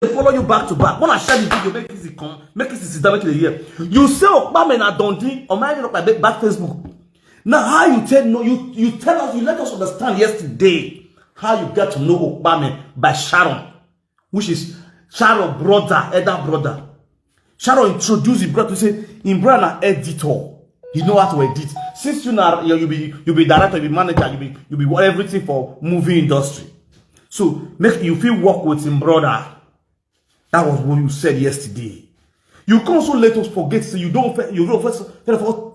follow you back to back. When I share the video, make it come, make it sit down to the year. You say OKPAMEN are Dundee or maybe not by back Facebook. Now, how you tell no, you tell us, you let us understand yesterday how you get to know OKPAMEN by Sharon, which is Sharon brother, elder brother. Sharon introduced his brother to say, in brother editor. He know how to edit. Since you be director, you be manager, you be everything for movie industry. So make you feel work with him brother. That was what you said yesterday. You can also let us forget. So you don't first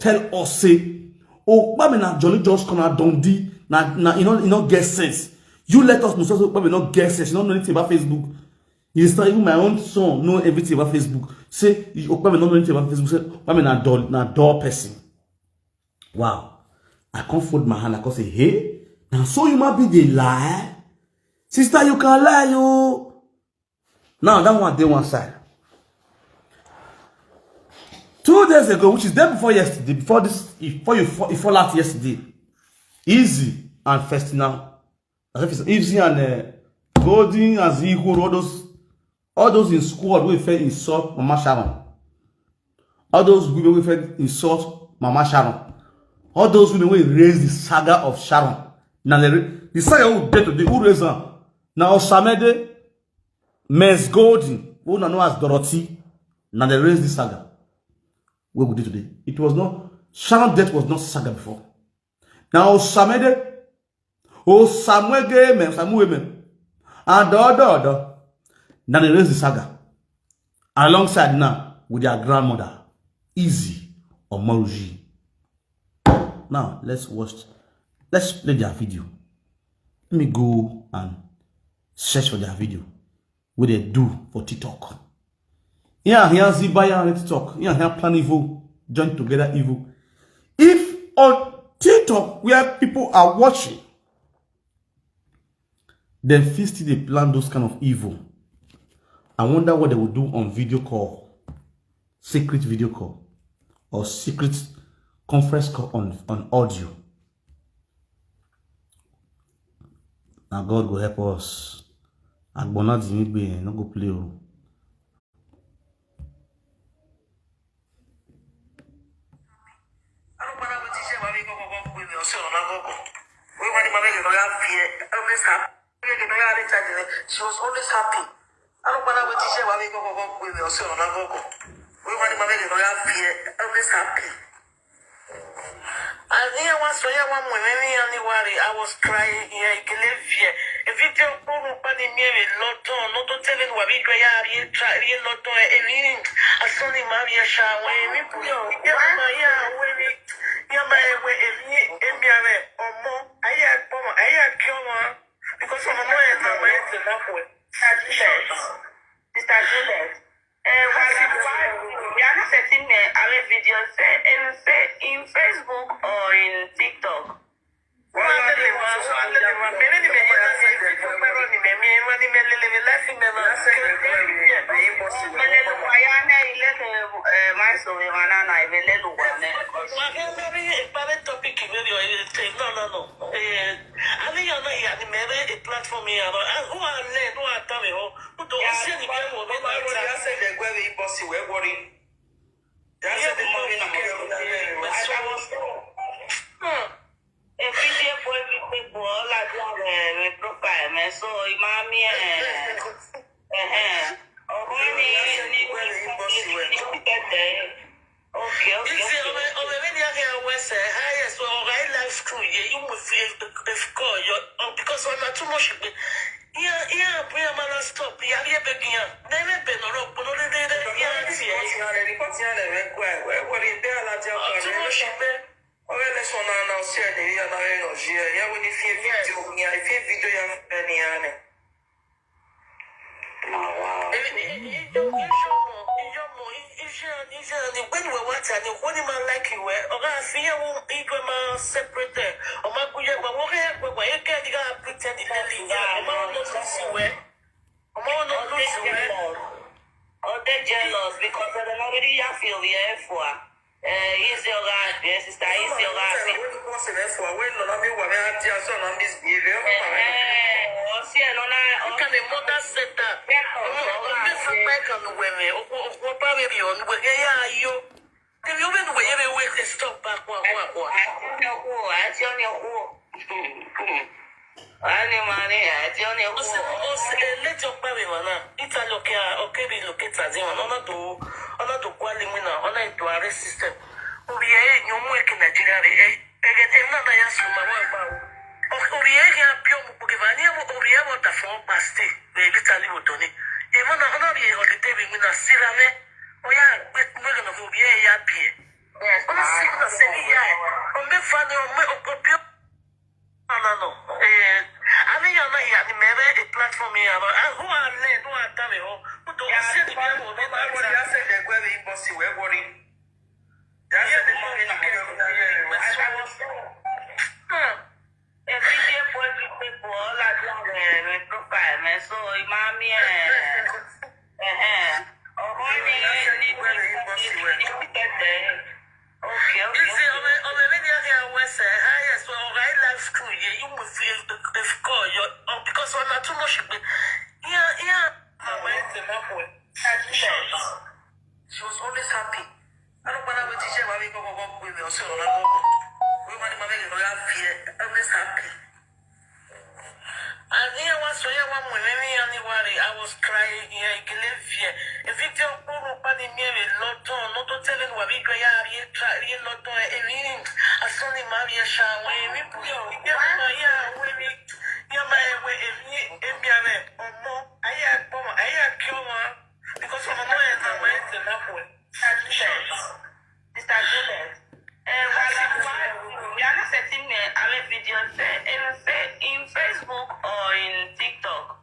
tell us say, OKPAMEN and Jolly just gonna Dundee. Now you know get sense. You let us know so OKPAMEN not get sense. You don't know anything about Facebook. You start even my own son know everything about Facebook. Say OKPAMEN not know anything about Facebook. Say OKPAMEN na door person. Wow. I can't fold my hand. I can say, hey, now so you might be the lie. Sister, you can lie, yo. Now that one day one side. 2 days ago, which is day before yesterday, before last yesterday, Izzy and Festina, Izzy and Golden and Zico, all those in squad we fed insult Mama Sharon. All those women we fed insult Mama Sharon. All those women will raise the saga of Sharon. Now the saga who dead today, who raise her? Now Osamede, Ms. Golden, who now know as Dorothy. Now they raise the saga. What we did today? It was not Sharon death was not saga before. Now Osamede, Osamwege, some women, and the other. Now they raise the saga. Alongside now with their grandmother, Izzy Omoruyi. Now, let's play their video. Let me go and search for their video. What they do for TikTok. Here Zibaya on TikTok. Here Plan Evil. Join together evil. If on TikTok, where people are watching, then still they plan those kind of evil. I wonder what they will do on video call. Secret video call. Or secret conference call on audio. Now God will help us. And Bonad Zimigbe, no go play. She was always happy. I don't want to teach her why we go with the Ocean. We want to always happy. I think I was so young one I was crying here. I can live here. If you tell nobody me a lot, not to tell it what we try a lot of a Sonny Maria Shaw, we put your way, or more. I had come because of my way to love with. Sister Juliet. We are not setting our videos in Facebook or in TikTok. So, mommy, okay. Because I'm not too much. Yeah, man, stop. Yeah, never been or up. When we want to, what do you like you? Or I see you separate. Or my good, but what you can't pretend it. Oh, they're jealous because I don't already feel the F for. Is your right, sister? Is your right? When not be what I just on this behavior. Oh, see, I don't know. Can the mother set up? back on the women. What probably on the way? Yeah, you. If you been away, every week they stop back. What? I tell you who. Money, I tell you who. Let your baby man. It's a look here. Okay, we look at as on to quality winner, on to arrest system. We are no more in Nigeria. Again, I'm not a yes from my wife. We are here, pure Pokemania, or we have the phone past it. They literally would donate. Even on the holiday, we will not see them. Oh, yeah, with Megan of Ubia, happy. Yes, on a single city, yeah. On the funny, on my opinion. No. I think I'm not here. The platform here. Who are led? Who are coming home? Who don't see the people? They are saying they're going to be bossy. We're worried. That's the money. Every day, people all like profile, man. So, mommy, okay. Izzy, you will feel difficult because we're not too much. Yeah. She was always happy. I don't want to teach her why we go with me. Also, we want to make it always happy. And here was where one I was crying here. If you don't know what the mirror, not telling what we go out here, not doing a sonny Maria Sharon, we put your way, because I'm not in Facebook or in TikTok.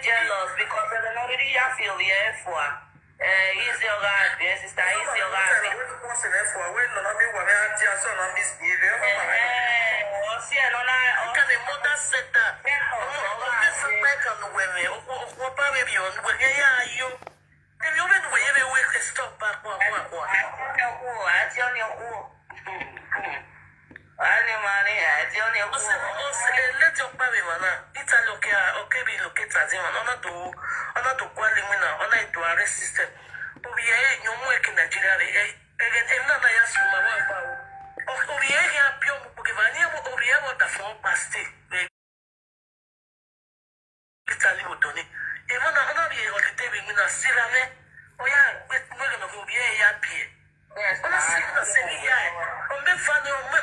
Jealous because I don't really feel the for easy or sister, easy or let your baby man. It's a look here. Okay, we look at as on to quality winner, on to arrest system. We are no more in Nigeria. Again, I'm not a yes from my wife. We are here, pure Pokemania, or we have the phone past it. Literally would donate. Even on the holiday, we will not see them. Oh, yeah, with Megan of Ubia, happy. Yes, on a single city, yeah. On the funny, no.